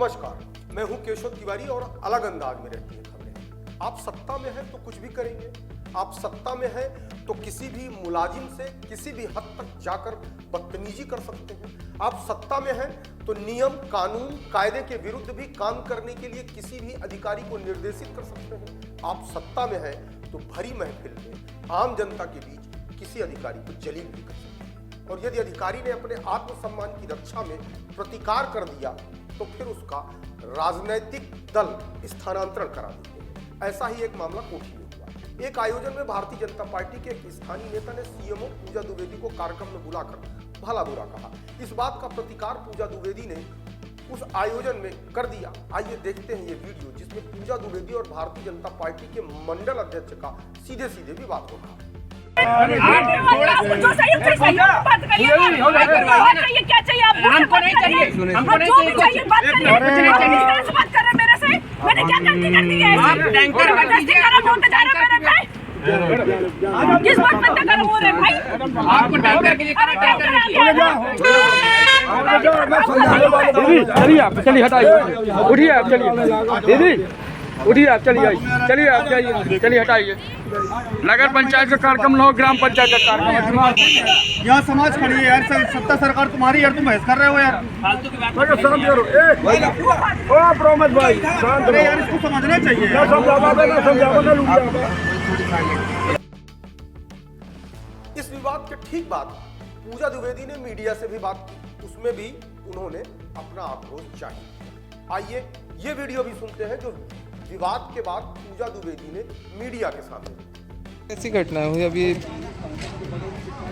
नमस्कार, मैं हूं केशव तिवारी और अलग अंदाज में रहती है खबरें। आप सत्ता में हैं तो कुछ भी करेंगे, आप सत्ता में हैं तो किसी भी मुलाजिम से किसी भी हद तक जाकर बदतमीजी कर सकते हैं। आप सत्ता में हैं तो नियम कानून कायदे के विरुद्ध भी काम करने के लिए किसी भी अधिकारी को निर्देशित कर सकते हैं। आप सत्ता में हैं तो भरी महफिल में आम जनता के बीच किसी अधिकारी को जलील भी कर सकते हैं। और यदि अधिकारी ने अपने आत्मसम्मान की रक्षा में प्रतिकार कर दिया तो फिर उसका राजनीतिक दल स्थानांतरण करा देते हैं। ऐसा ही एक मामला कोठी में हुआ। एक आयोजन में भारतीय जनता पार्टी के एक स्थानीय नेता ने सीएमओ पूजा द्विवेदी को कार्यक्रम में बुलाकर भला बुरा कहा। इस बात का प्रतिकार पूजा द्विवेदी ने उस आयोजन में कर दिया। आइए देखते हैं ये वीडियो जिसमें पूजा द्विवेदी और भारतीय जनता पार्टी के मंडल अध्यक्ष का सीधे सीधे विवाद हो रहा है। जो सही बात करिए, क्या चाहिए आपको? हमको नहीं चाहिए, हमको नहीं चाहिए, बात करिए। बात कर रहे मेरे से, मैंने क्या गलती कर दी है? आप टैंकर जबरदस्ती गरम होते जा रहे मेरे पे। किस बात पे गरम हो रहे भाई? आपको टैंकर के लिए चलिए आप चलिए हटाइए, उठिए आप, चलिए दीदी उठिए आप, चलिए चलिए आप जाइए, चलिए हटाइए। नगर पंचायत का कार्यक्रम हो, ग्राम पंचायत का कार्यक्रम। यहाँ समाज खड़ी है यार, सत्ता सरकार तुम्हारी यार, तुम बहस कर रहे हो यार। प्रोमत भाई अरे यार इसको समझना चाहिए। इस विवाद के ठीक बाद पूजा द्विवेदी ने मीडिया से भी बात की, उसमें भी उन्होंने अपना आक्रोश जाहिर किया। आइए ये वीडियो भी सुनते हैं जो विवाद के बाद पूजा द्विवेदी ने मीडिया के सामने। कैसी घटना हुई अभी?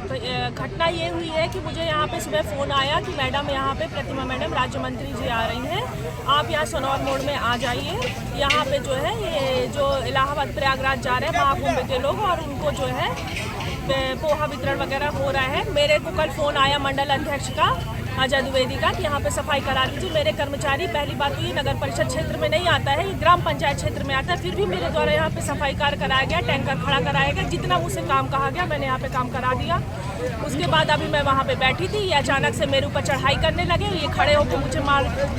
तो घटना ये हुई है कि मुझे यहाँ पे सुबह फ़ोन आया कि मैडम यहाँ पे प्रतिमा मैडम राज्य मंत्री जी आ रही हैं, आप यहाँ सनौर मोड़ में आ जाइए। यहाँ पे जो है ये जो इलाहाबाद प्रयागराज जा रहे हैं महाकुंभ के लोग और उनको जो है पोहा वितरण वगैरह हो रहा है। मेरे को कल फ़ोन आया मंडल अध्यक्ष का अजय द्विवेदी का कि यहाँ पे सफाई करा दीजिए। मेरे कर्मचारी, पहली बात तो ये नगर परिषद क्षेत्र में नहीं आता है, ये ग्राम पंचायत क्षेत्र में आता है, फिर भी मेरे द्वारा यहाँ पे सफाई कार्य कराया गया, टैंकर खड़ा कराया गया, जितना मुझसे काम कहा गया मैंने यहाँ पे काम करा दिया। उसके बाद अभी मैं वहाँ पे बैठी थी, ये अचानक से मेरे ऊपर चढ़ाई करने लगे, ये खड़े होकर मुझे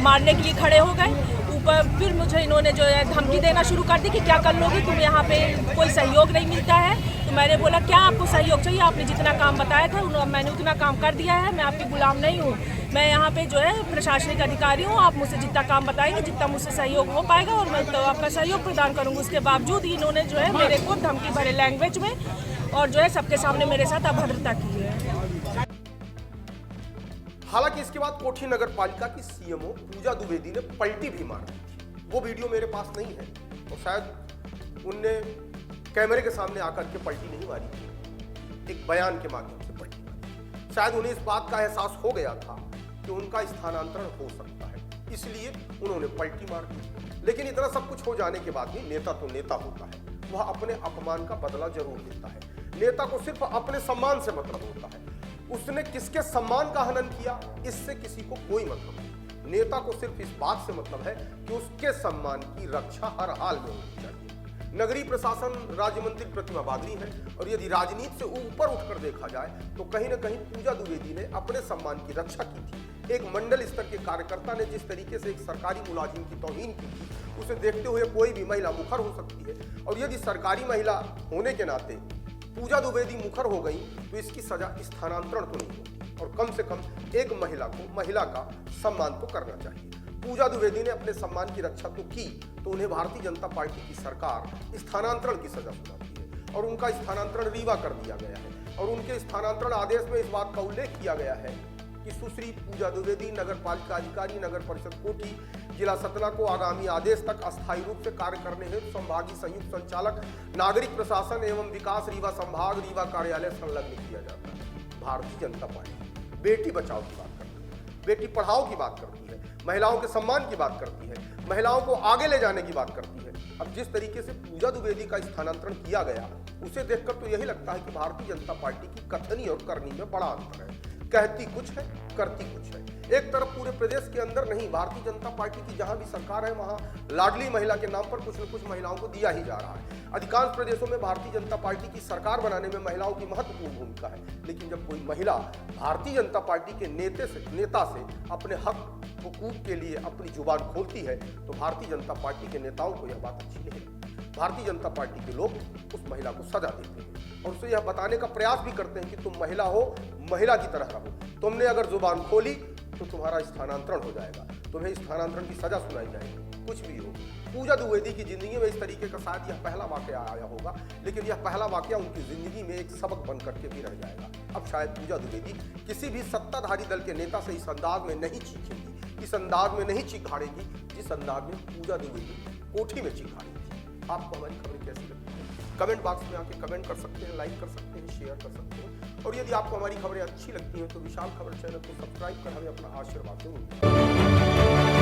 मारने के लिए खड़े हो गए ऊपर। फिर मुझे इन्होंने जो है धमकी देना शुरू कर दी कि क्या कर लोगी तुम, यहाँ पे कोई सहयोग नहीं मिलता है। तो मैंने बोला क्या आपको सहयोग चाहिए? आपने जितना काम बताया था मैंने उतना काम कर दिया है, मैं आपकी गुलाम नहीं हूँ। मैं यहाँ पे जो है प्रशासनिक अधिकारी हूँ, आप मुझसे जितना काम बताएंगे, जितना मुझसे सहयोग हो पाएगा और मैं तो आपका सहयोग प्रदान करूँगी। उसके बावजूद इन्होंने जो है मेरे को धमकी भरे लैंग्वेज में और जो है सबके सामने मेरे साथ अभद्रता की है। हालांकि इसके बाद कोठी नगर पालिका की सीएमओ पूजा द्विवेदी ने पलटी भी मार दी थी। वो वीडियो मेरे पास नहीं है और शायद उनने कैमरे के सामने आकर के पलटी नहीं मारी थी, एक बयान के माध्यम से पलटी मारी। शायद उन्हें इस बात का एहसास हो गया था कि उनका स्थानांतरण हो सकता है, इसलिए उन्होंने पलटी मार दी। लेकिन इतना सब कुछ हो जाने के बाद भी नेता तो नेता होता है, वह अपने अपमान का बदला जरूर लेता है। नेता को सिर्फ अपने सम्मान से मतलब होता है, उसने किसके सम्मान का हनन किया इससे किसी को कोई मतलब नहीं। नेता को सिर्फ इस बात से मतलब है कि उसके सम्मान की रक्षा हर हाल में होनी चाहिए। नगरीय प्रशासन राज्य मंत्री प्रतिमा बागरी है और यदि राजनीति से ऊपर उठकर देखा जाए तो कहीं ना कहीं पूजा द्विवेदी ने अपने सम्मान की रक्षा की थी। एक मंडल स्तर के कार्यकर्ता ने जिस तरीके से एक सरकारी मुलाजिम की तौहीन की थी, उसे देखते हुए कोई भी महिला मुखर हो सकती है। और यदि सरकारी महिला होने के नाते पूजा द्विवेदी मुखर हो गई तो इसकी सजा स्थानांतरण तो नहीं होती और कम से कम एक महिला का सम्मान तो करना चाहिए। पूजा द्विवेदी ने अपने सम्मान की रक्षा तो की तो उन्हें भारतीय जनता पार्टी की सरकार स्थानांतरण की सजा सुनाती है और उनका स्थानांतरण रीवा कर दिया गया है। और उनके स्थानांतरण आदेश में इस बात का उल्लेख किया गया है कि सुश्री पूजा द्विवेदी नगर पालिका अधिकारी नगर परिषद कोठी जिला सतना को आगामी आदेश तक अस्थायी रूप से कार्य करने हेतु संभागीय संयुक्त संचालक नागरिक प्रशासन एवं विकास रीवा संभाग रीवा कार्यालय संलग्न किया जाता है। भारतीय जनता पार्टी बेटी बचाओ की बात करती है, बेटी पढ़ाओ की बात करती है, महिलाओं के सम्मान की बात करती है, महिलाओं को आगे ले जाने की बात करती है। अब जिस तरीके से पूजा द्विवेदी का स्थानांतरण किया गया उसे देखकर तो यही लगता है कि भारतीय जनता पार्टी की कथनी और करनी में बड़ा अंतर है। कहती कुछ है, करती कुछ है। एक तरफ पूरे प्रदेश के अंदर नहीं, भारतीय जनता पार्टी की जहां भी सरकार है वहां लाडली महिला के नाम पर कुछ न कुछ महिलाओं को दिया ही जा रहा है। अधिकांश प्रदेशों में भारतीय जनता पार्टी की सरकार बनाने में महिलाओं की महत्वपूर्ण भूमिका है, लेकिन जब कोई महिला भारतीय जनता पार्टी के नेता से अपने हक हुकूक के लिए अपनी जुबान खोलती है तो भारतीय जनता पार्टी के नेताओं को यह बात अच्छी नहीं लगती। भारतीय जनता पार्टी के लोग उस महिला को सजा देते हैं और उसे यह बताने का प्रयास भी करते हैं कि तुम महिला हो, महिला की तरह रहो। तुमने अगर जुबान खोली तो तुम्हारा स्थानांतरण हो जाएगा, तुम्हें स्थानांतरण की सजा सुनाई जाएगी। कुछ भी हो, पूजा द्विवेदी की जिंदगी में इस तरीके का शायद यह पहला वाकया आया होगा, लेकिन यह पहला वाकया उनकी जिंदगी में एक सबक बन करके भी रह जाएगा। अब शायद पूजा द्विवेदी किसी भी सत्ताधारी दल के नेता से इस अंदाज में नहीं चीखेंगी, इस अंदाज में नहीं चीखाड़ेंगी जिस अंदाज में पूजा द्विवेदी कोठी में चीखाड़ी थी। आपको हमारी खबरें कैसी लगती है? कमेंट बॉक्स में आके कमेंट कर सकते हैं, लाइक कर सकते हैं, शेयर कर सकते हैं। और यदि आपको हमारी खबरें अच्छी लगती हैं तो विशाल खबर चैनल को सब्सक्राइब कर हमें अपना आशीर्वाद दें।